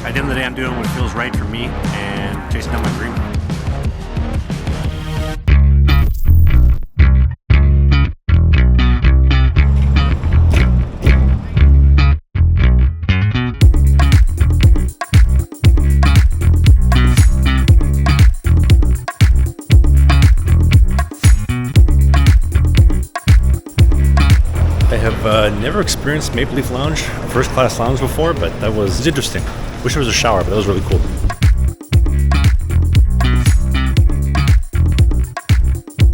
At the end of the day, I'm doing what feels right for me and chasing down my dream. I have never experienced Maple Leaf Lounge, first class lounge before, but that was interesting. Wish there was a shower, but that was really cool.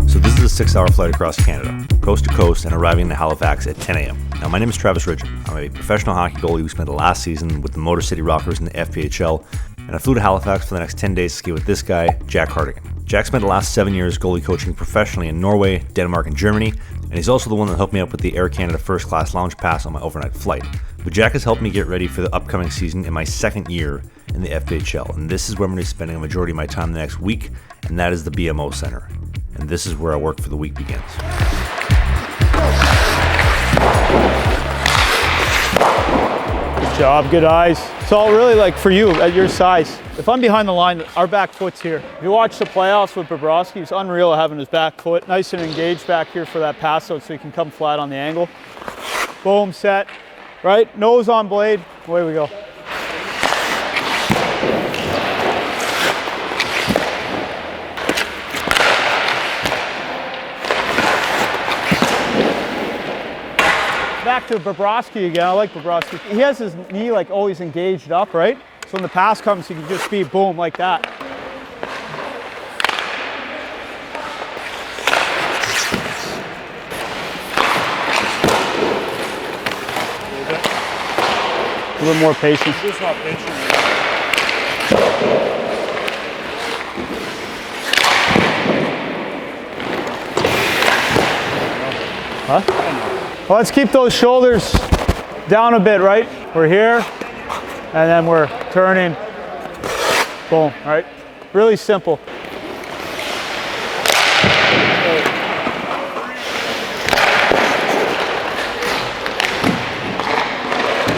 So this is a 6-hour flight across Canada, coast to coast, and arriving in Halifax at 10 a.m. Now my name is Travis Ridgen. I'm a professional hockey goalie who spent the last season with the Motor City Rockers in the FPHL, and I flew to Halifax for the next 10 days to ski with this guy, Jack Hartigan. Jack spent the last 7 years goalie coaching professionally in Norway, Denmark, and Germany, and he's also the one that helped me out with the Air Canada First Class Lounge Pass on my overnight flight. But Jack has helped me get ready for the upcoming season in my second year in the FPHL, and this is where I'm going to be spending a majority of my time the next week, and that is the BMO Center. And this is where our work for the week begins. Good job, good eyes. It's all really like for you at your size. If I'm behind the line, our back foot's here. If you watch the playoffs with Bobrovsky, it's unreal having his back foot nice and engaged back here for that pass out so he can come flat on the angle. Boom, set, right? Nose on blade, away we go. Back to Bobrovsky again. I like Bobrovsky. He has his knee like always engaged up, right? So when the pass comes, he can just be boom like that. A little more patience. Just not patient. Huh? Well, let's keep those shoulders down a bit, right? We're here, and then we're turning, boom, right? Really simple.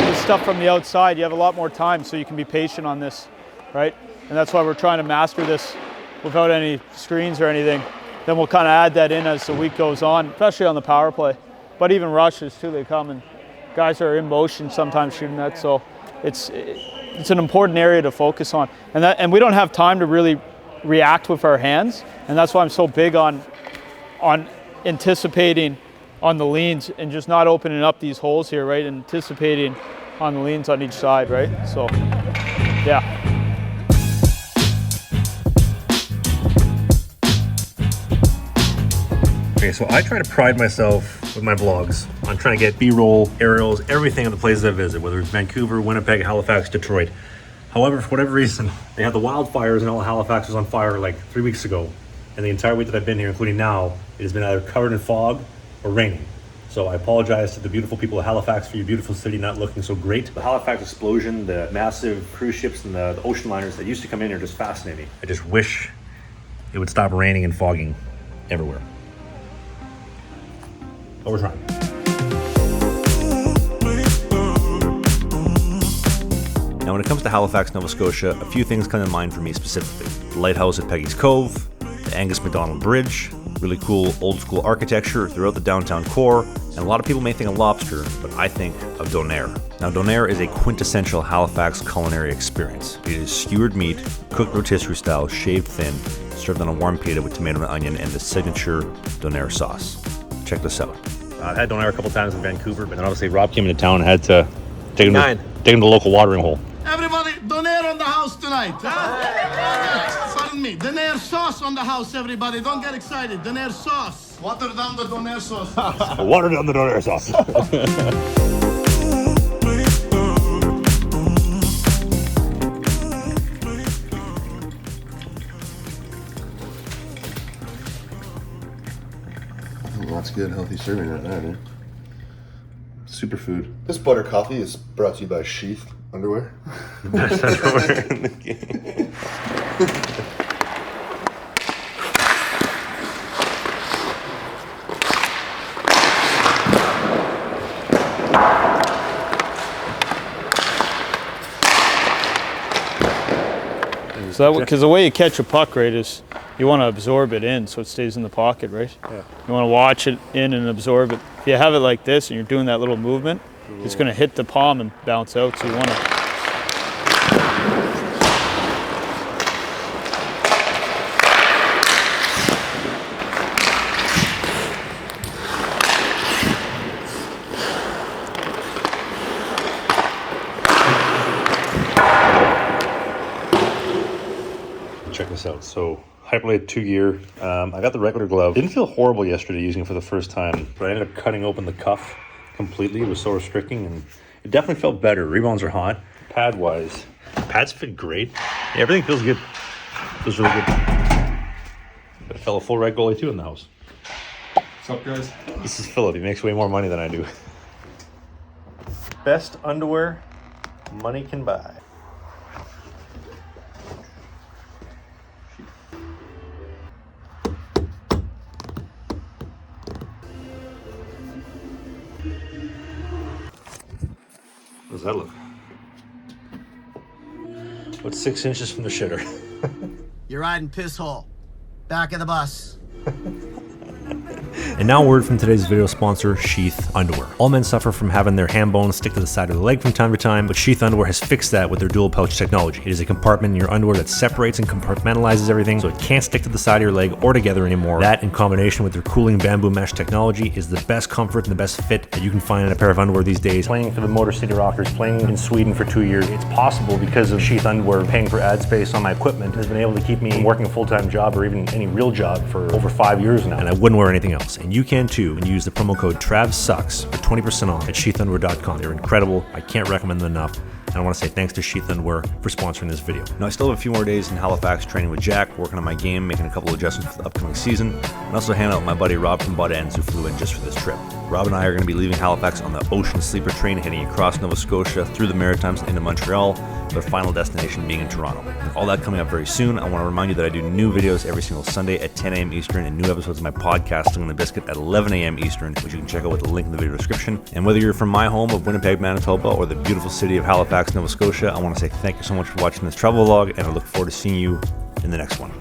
This stuff from the outside, you have a lot more time, so you can be patient on this, right? And that's why we're trying to master this without any screens or anything. Then we'll kind of add that in as the week goes on, especially on the power play. But even rushes too, they come and guys are in motion sometimes shooting that, so it's an important area to focus on. And we don't have time to really react with our hands, and that's why I'm so big on anticipating on the leans and just not opening up these holes here, right? Anticipating on the leans on each side, right? So, yeah. Okay, so I try to pride myself with my vlogs on trying to get B-roll, aerials, everything of the places I visit, whether it's Vancouver, Winnipeg, Halifax, Detroit. However, for whatever reason, they had the wildfires and all of Halifax was on fire like 3 weeks ago. And the entire week that I've been here, including now, it has been either covered in fog or raining. So I apologize to the beautiful people of Halifax for your beautiful city not looking so great. The Halifax explosion, the massive cruise ships and the ocean liners that used to come in are just fascinating. I just wish it would stop raining and fogging everywhere. But we're trying. Now when it comes to Halifax, Nova Scotia, a few things come to mind for me specifically. The lighthouse at Peggy's Cove, the Angus MacDonald Bridge, really cool old school architecture throughout the downtown core, and a lot of people may think of lobster, but I think of Donair. Now Donair is a quintessential Halifax culinary experience. It is skewered meat, cooked rotisserie style, shaved thin, served on a warm pita with tomato and onion and the signature Donair sauce. Check this out. I've had Donair a couple times in Vancouver, but then obviously Rob came into town and had to take him to the local watering hole. Everybody, Donair on the house tonight. Pardon me. Donair sauce on the house, everybody. Don't get excited. Donair sauce. Water down the Donair sauce. Water down the Donair sauce. That's good, healthy serving right there, dude. Superfood. This butter coffee is brought to you by Sheath Underwear. Best underwear in the game. So because the way you catch a puck, right, is you want to absorb it in so it stays in the pocket, right? Yeah. You want to watch it in and absorb it. If you have it like this and you're doing that little movement, it's going to hit the palm and bounce out. So you want to. Check this out. So Hyperlite 2 gear. I got the regular glove. Didn't feel horrible yesterday using it for the first time, but I ended up cutting open the cuff completely. It was so restricting, and it definitely felt better. Rebounds are hot. Pad wise, pads fit great. Yeah, everything feels good. Feels really good. Got a fellow full red goalie too in the house. What's up, guys? This is Philip. He makes way more money than I do. Best underwear money can buy. How does that look? About 6 inches from the shitter. You're riding piss hole. Back of the bus. And now a word from today's video sponsor, Sheath Underwear. All men suffer from having their ham bones stick to the side of the leg from time to time, but Sheath Underwear has fixed that with their dual pouch technology. It is a compartment in your underwear that separates and compartmentalizes everything so it can't stick to the side of your leg or together anymore. That, in combination with their cooling bamboo mesh technology, is the best comfort and the best fit that you can find in a pair of underwear these days. Playing for the Motor City Rockers, playing in Sweden for 2 years, it's possible because of Sheath Underwear. Paying for ad space on my equipment has been able to keep me from working a full-time job or even any real job for over 5 years now. And I wouldn't wear anything else. And you can too, and use the promo code TRAVSUCKS for 20% off at sheathunderwear.com. They're incredible. I can't recommend them enough. And I want to say thanks to Sheath Underwear for sponsoring this video. Now, I still have a few more days in Halifax training with Jack, working on my game, making a couple of adjustments for the upcoming season, and also hanging out with my buddy Rob from Butt Ends, who flew in just for this trip. Rob and I are going to be leaving Halifax on the Ocean Sleeper train, heading across Nova Scotia, through the Maritimes and into Montreal, with our final destination being in Toronto. And with all that coming up very soon, I want to remind you that I do new videos every single Sunday at 10 a.m. Eastern, and new episodes of my podcast, Sling the Biscuit, at 11 a.m. Eastern, which you can check out with the link in the video description. And whether you're from my home of Winnipeg, Manitoba, or the beautiful city of Halifax, Nova Scotia, I want to say thank you so much for watching this travel vlog, and I look forward to seeing you in the next one.